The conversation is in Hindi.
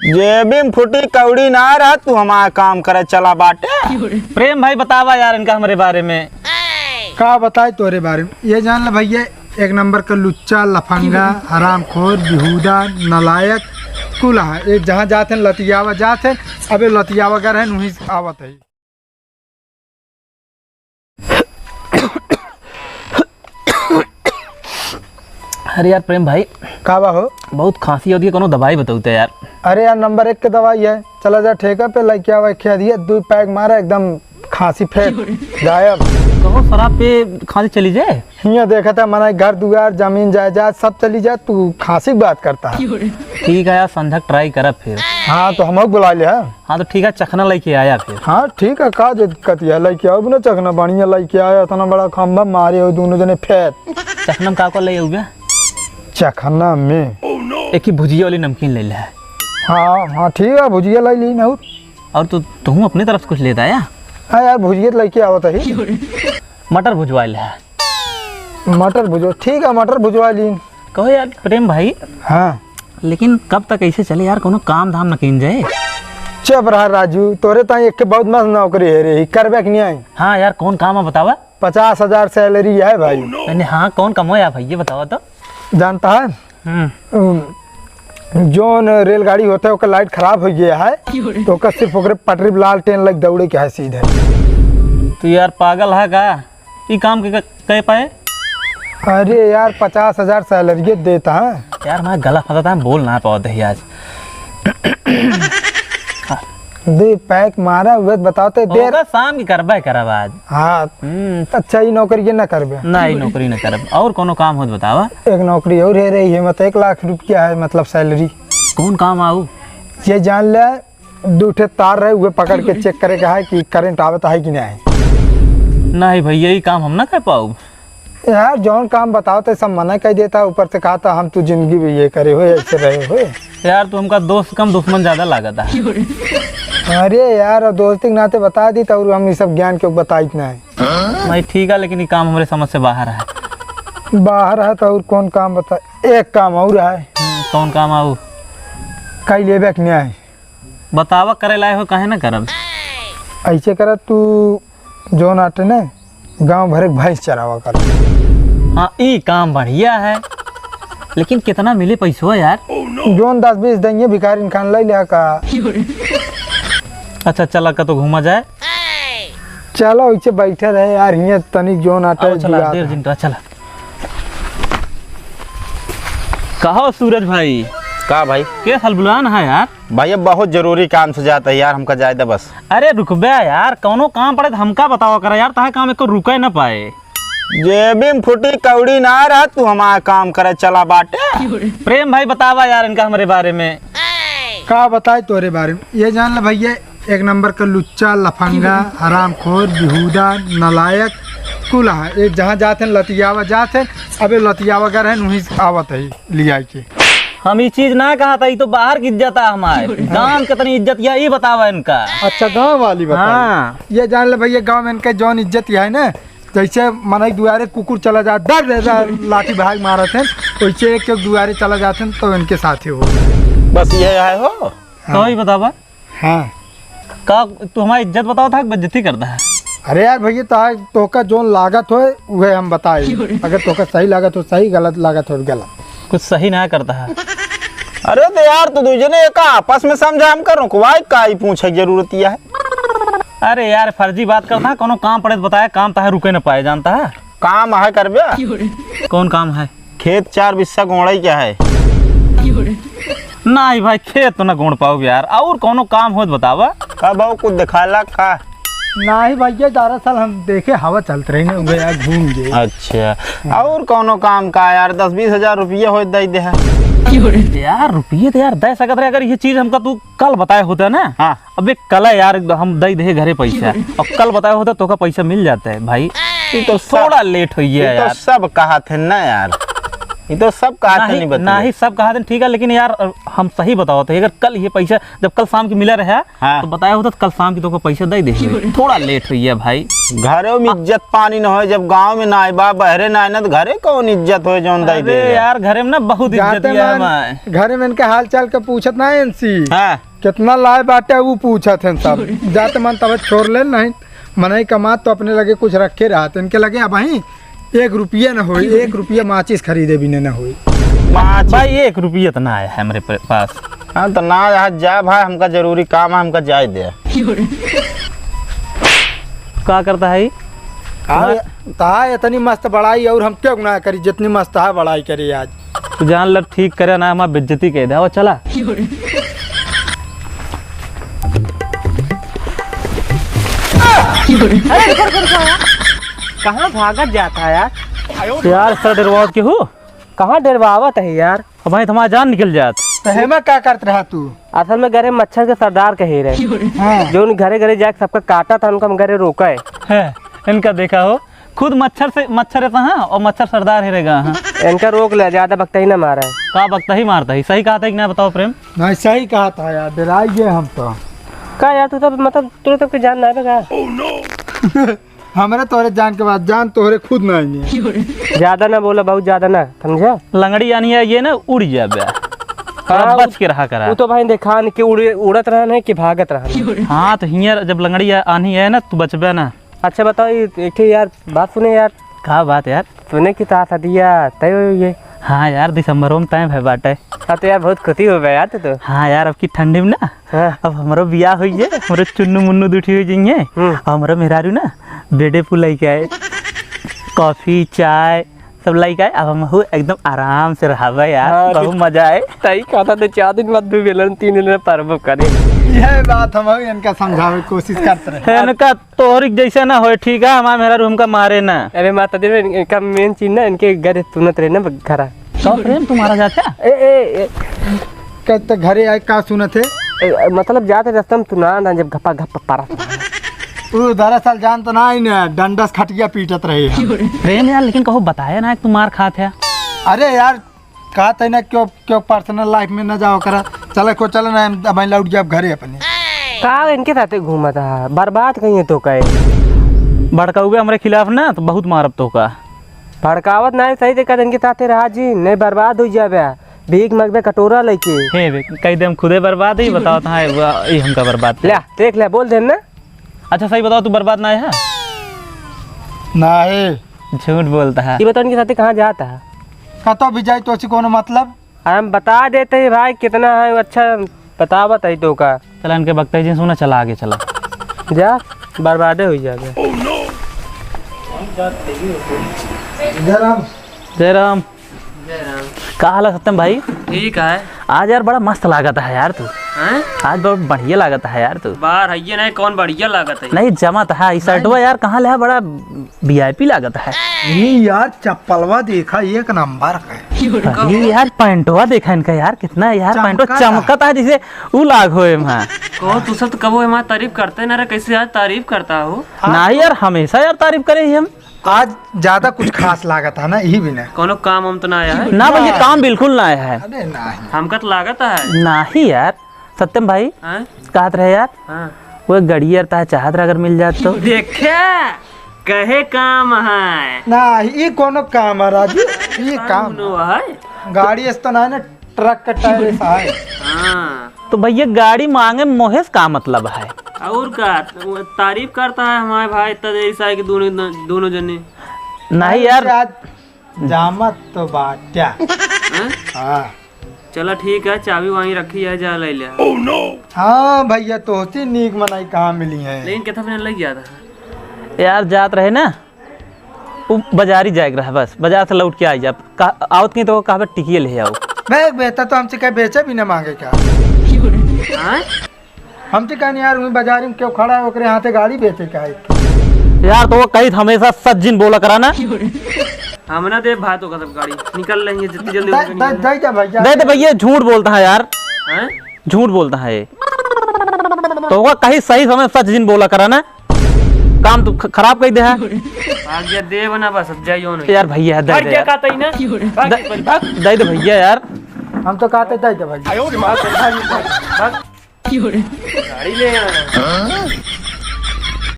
जेबी में फुटी कौड़ी ना रहा तू हमारा काम करे चला बाटे। प्रेम भाई बतावा यार इनका हमारे बारे में। का बताए तोरे बारे में? ये जान ले भैया, एक नंबर का लुच्चा, लफंगा, हरामखोर, बेहुदा, नलायक कुल है। एक जहाँ जाते हैं लतियावा जाते हैं, अबे लतियावा कर है नहीं आवत है। अरे यार प्रेम भाई का बा हो? बहुत खांसी होती है, कोनो दवाई बताओ यार। अरे यार नंबर 1 की दवाई है, चला जा ठेका पे लेके आवा, खिया दिया 2 पैक मारा, एकदम खांसी फेंक गायब। कहो शराब पे खांसी चली जाए। हियाँ देखा था मना घर दुआर जमीन जायदाद सब चली जाए, तू खांसी की बात करता है। ठीक है यार, संध्या ट्राई करा फिर। हाँ तो हम बुला लिया। हाँ तो ठीक है, चखना लेके आया फिर। हाँ ठीक है, का दिक्कत है, लेके आओ ना चखना बढ़िया लेके आया, इतना बड़ा खंभा मारे हो दोनों जने फेंक। चखना में का ले आओगे? चखना में एक ही भुजिया वाली नमकीन ले ले। हाँ हाँ ठीक है, भुजिया ले ली ना। और तुम अपनी तरफ से कुछ लेता है? हाँ यार भुजिया लेके आवत है। मटर भुजवा ले। मटर भुजवा, ठीक है मटर भुजवा ली। कहो यार प्रेम भाई, हाँ लेकिन कब तक ऐसे चले यार, कोनो काम धाम न कीन जाए। चुप रहा राजू, तोरे ताई एक बहुत मस्त नौकरी है रे, करबे कि नहीं आई? हाँ यार कौन काम है बतावा। 50,000 सैलरी है भाई। मैंने हाँ कौन कमो यार भाई, ये बतावा तो। जानता है जोन रेलगाड़ी होता है उसका लाइट खराब हो गया है, तो उसका सिर्फ ओकरे पटरी लाल टेन लग दौड़े के है सीधे। तो यार पागल है का, ये काम के कह पाए? अरे यार 50,000 सैलरी देता है यार मैं गला फंसा था, बोल ना पाते आज। दे पैक मारा हुए बताते देर शाम की करबे करब आज। हाँ अच्छा ही नौकरी के ना करबे? नहीं नौकरी न करब, और कोनो काम हो बतावा। एक नौकरी और है रही है, मतलब 1 लाख रुपया है मतलब सैलरी। कौन काम आऊ? ये जान ले, 2 ठे तार रहे हुए पकड़ के चेक करे का है कि करंट आवत है कि नहीं। नहीं भाई यही काम हम ना कर पाऊ। यार जौन काम बताओ तो सब मना कर देता, ऊपर से कहा था हम तू जिंदगी में ये करे हो ऐसे रहे हो। यार तू हमका दोस्त कम दुश्मन ज्यादा लागत है। अरे यार दोस्ती के नाते बता दी तो हम ये सब ज्ञान क्यों बताई ना है। भाई ठीक है, लेकिन ये काम हमारे समझ से बाहर है। बाहर है तो और कौन काम बता? एक काम और है। कौन काम आऊ? कई लेबे कि नहीं? बतावा करे लाए हो, काहे ना करब। ऐसे कर तू जोन आटे ना गांव भर भैंस चरावा कर। हाँ ये काम बढ़िया है, लेकिन कितना मिले पैसो यार? जोन 10-20 देंगे, भिखारी खान ले लिया का। अच्छा चला का तो घूमा जाए। चलो इसे बैठे रहे यार, हियाँ तनिक जोन आटे चला देर जिनका चला। कहो सूरज भाई, का भाई के साल बुलाना है यार? भाई अब बहुत जरूरी काम से जाता है यार, हमका जायदा बस। अरे रुकबे यार, कौनो काम पड़े तो हमका बतावा करा यार, ताहे काम एको रुके न पाए। जेबी में फुटी कौड़ी ना रहा तू हमारा काम करे चला बाटे। प्रेम भाई बतावा यार इनका हमारे बारे में। का बताए तोरे बारे में? ये जान ले भैया, एक नंबर का लुच्चा, लफंगा, हरामखोर, बेहुदा, नलायक कुल है। एक जहाँ जाते हैं लतियावा जाते हैं, अबे लतियावा कर है नहीं आवत है लिया के। हम ये चीज ना कहा था, ये तो बाहर की इज्जत है हमारे गांव कितनी इज्जत यही बतावा इनका। अच्छा गांव वाली बता। हाँ ये जान ले भैया, गांव में इनका जौन इज्जत है ना, जैसे मना दुआरे कुकुर चला जा डर लाठी भाग मारा थे, वैसे एक दुआरे चला जाते हैं तो इनके साथी हो। बस ये है हो। तो ही बतावा हाँ का तू हमारी इज्जत बताओ था, बेइज्जती करता है। अरे यार भैया तोका जोन लागत हो वह हम बताए, अगर तोका सही लागत हो सही, गलत लागत हो गलत। कुछ सही ना करता है। अरे तो यार तू दूजने एक आपस में समझा हम कर रुकवाई का ही पूछे जरूरत यह है। अरे यार फर्जी बात करता है, कोनो काम पड़े तो बताया, काम ताहे रुके न पाए, जानता है? काम है करबे। कौन काम है? खेत 4 बिस्सा गोड़ाई क्या है? नहीं भाई खेत तो ना गोड़ पाओ यार, और कोनो काम हो तो बतावा। का बहु कुछ दिखाला का? नहीं भैया दरअसल हम देखे हवा चलते रही ना यार, घूम गए। अच्छा और कोनो काम का यार? 10-20 हजार रुपया हो दे दे है यार। रुपये तो यार दे सकत रहे, अगर ये चीज हमका तू कल बताए होता ना। हाँ अबे कल यार हम दे दे घरे पैसा, और कल बताए होता तो का पैसा मिल जाता है भाई। तो थोड़ा लेट हो गया तो यार। सब कहा थे ना यार। ये तो सब कहा नहीं बता ना ही सब कहा ठीक है, लेकिन यार हम सही बताओ तो अगर कल ये पैसा जब कल शाम की मिला रहा हाँ। तो बताया होता तो कल शाम की तो को पैसा दे दे। थोड़ा लेट हुई है भाई। घरों में इज्जत पानी न हो, जब गांव में ना आए बा बहरे ना आए ना तो घरे कौन इज्जत हो जौन दे दे यार घरे में ना बहुत इज्जत जाते है मन हमारे। घरे में इनके हाल चाल के पूछत ना एनसी हाँ कितना लाए बाटे वो पूछत हैं सब। जाते मन तब छोड़ ले नहीं मनई कमात तो अपने लगे कुछ रखे रहा तो इनके लगे अब वहीं 1 रुपया न हो, 1 रुपया माचिस खरीदे भी न हो। भाई 1 रुपया तो ना आया है हमारे पास। हाँ तो ना यहाँ जा भाई, हमका जरूरी काम है, हमका जाए दे। क्या करता है ता इतनी मस्त बड़ाई और हम क्यों गुनाह करी जितनी मस्त है बड़ाई करी आज। तू जान लग ठीक करे ना हमारा बेइज्जती कह दे। चला कहाँ भागत जाता है यार? यार सर डरवावत के हो कहाँ डरवावत है यार? अब भाई तुम्हारा जान निकल जात। तो हेमा क्या करत रहा तू? असल में घरे मच्छर के सरदार कहे रहे हाँ। जो घरे घरे जाके सबका काटा था उनका हम घरे रोका है। इनका देखा हो खुद मच्छर रहता है और मच्छर सरदार ही रहेगा। हाँ इनका रोक ले, ज्यादा बकता ही ना मारा है। का बकता ही मारता ही। सही कहा था कि ना बताओ प्रेम? नहीं सही कहा था यार, डराइए हम तो। का यार तू तो मतलब तू तो के जान ना है हमारे तोरे जान के बाद जान तोहरे खुद ना आएंगे। ज्यादा ना बोला, बहुत ज्यादा ना समझा। लंगड़ी यानी है ये ना उड़ जाए। हाँ, बच के रहा करा। तू तो भाई देखा नहीं कि उड़त रहा है कि भागत रहा। हाँ तो हियर जब लंगड़ी आनी है ना तू बचबे ना। अच्छा बताओ एक ठे यार बात सुने यार। कहा बात यार? सुने की ता दिया तय ये। हाँ यार दिसंबरों में टाइम है बाटे। हाँ तो यार बहुत खुशी हो गया यार तो। हाँ यार अब की ठंडी में ना हाँ। अब हमारो बियाह हुई है, हमारे चुन्नू मुन्नू दूठी हुई जाइए। हमारा मेहरारू ना बेडे पुल लेके आए, कॉफी चाय सब लेके आए। अब हम हो एकदम आराम से रहा यार। हाँ, बहुत मजा आए। सही कहा था। 4 दिन बाद भी मिलन 3 दिन में पर्व करे। यह बात हम इनका समझावे की कोशिश करते रहे। इनका तोहरिक जैसा ना हो ठीक है, हमारा मेहरारू हमका मारे ना। अरे माता दी इनका मेन चीज ना इनके घर सुनत रहे ना घरा। तो प्रेम तुम्हारा जाता ए ए, ए कहते घरे आए का सुनत है मतलब जाते रास्ते में तू ना जब घप्पा घप्पा पारा वो दरअसल जान तो ना ही ना डंडस खटिया पीटत रहे हैं। प्रेम यार लेकिन कहो बताया ना तुम मार खाते है। अरे यार कहा था ना क्यों क्यों पर्सनल लाइफ में न जाओ करा। चलो को चलो ना अब लौट जाए घरे अपने। का इनके साथ घूमा था बर्बाद कहीं तो कहे भड़काओगे हमारे खिलाफ ना तो बहुत मारब तो का। भड़कावत ना सही देखा इनके साथ रहा जी नहीं बर्बाद हो जाए। भीख मगबे कटोरा लेके हे कई दे हम खुदे बर्बाद ही बताओ था ये हमका बर्बाद ले देख ले बोल दे ना। अच्छा सही बताओ तू बर्बाद ना है? नहीं झूठ बोलता है। ये बताओ इनके साथ कहाँ जाता है? कतो भी जाए तो कोनो मतलब हम बता देते हैं भाई कितना है। अच्छा बता बताई तो का। चला इनके बकते जी सुना चला आगे चला जा बर्बादे हो जाए। जय राम। का हाल है सत्यम भाई? ठीक है। आज यार बड़ा मस्त लागत है यार तू। हैं? आज बहुत बढ़िया लागत है यार तू। बाहर है नहीं कौन बढ़िया लागत है। नहीं जमत है इस शर्टवा यार कहाँ ले है, बड़ा वीआईपी लागत है। ये यार चप्पलवा देखा 1 नंबर का। ये यार पैंटवा देखा इनका यार कितना यार पैंटवा चमकता है जैसे वो लाग हो कहो तू सब तो कबो हमारी तारीफ करते ना रे। कैसे आज तारीफ करता हो? नहीं यार हमेशा यार तारीफ करे ही हम। आज ज्यादा कुछ खास लागत है ना यही भी ना। कोनो काम हम तो ना आया है। ना भैया काम बिल्कुल ना आया है। अरे नहीं हमका तो लागत है। नहीं यार सत्यम भाई हैं? कहत रहे यार हाँ। वो गड़ी यार ता चाहत रहा अगर मिल जात तो। देखे कहे काम है ना ये कोनो काम है राजू। ये काम नो है। गाड़ी ऐसा तो ना है ना ट्रक का टायर ऐसा है। हाँ तो भैया गाड़ी मांगे मोहेश का मतलब है। और का तारीफ करता है हमारे भाई तद ऐसा है कि दोनों जने। नहीं यार आज जामत तो बात क्या। हैं? हाँ चलो ठीक है चाबी वहीं रखी है जा ले लिया। हाँ भैया तो होती नीक मनाई कहाँ मिली है। लेकिन कितना मैंने लग गया था। यार जात रहे ना वो बाजारी जाए रहा बस बाजार से लौट के आई जा आवत नहीं तो कहा टिकिए ले आओ। मैं बेहतर तो हमसे क्या बेचे भी ना मांगे क्या। हैं? हमसे कहनी यार वही बाजार में क्यों खड़ा है ओकरे यहाँ से गाड़ी बेचे क्या है। यार तो वो कहीं हमेशा सच जिन बोला कराना। हमने दे भाई तो का सब गाड़ी निकल रही है जितनी जल्दी हो सके निकल। दे क्या भैया। दे भैया झूठ बोलता है यार हैं? झूठ बोलता है तो वो कहीं सही समय सच जिन बोला कराना। काम तो खराब कर दे है भाग जा दे बना बस अब जाइयो नहीं यार भैया दे भाग दे जा यार। का तई ना भाग भाग दे दे भैया यार। हम तो कहते दे दे भाई। गाड़ी ले आना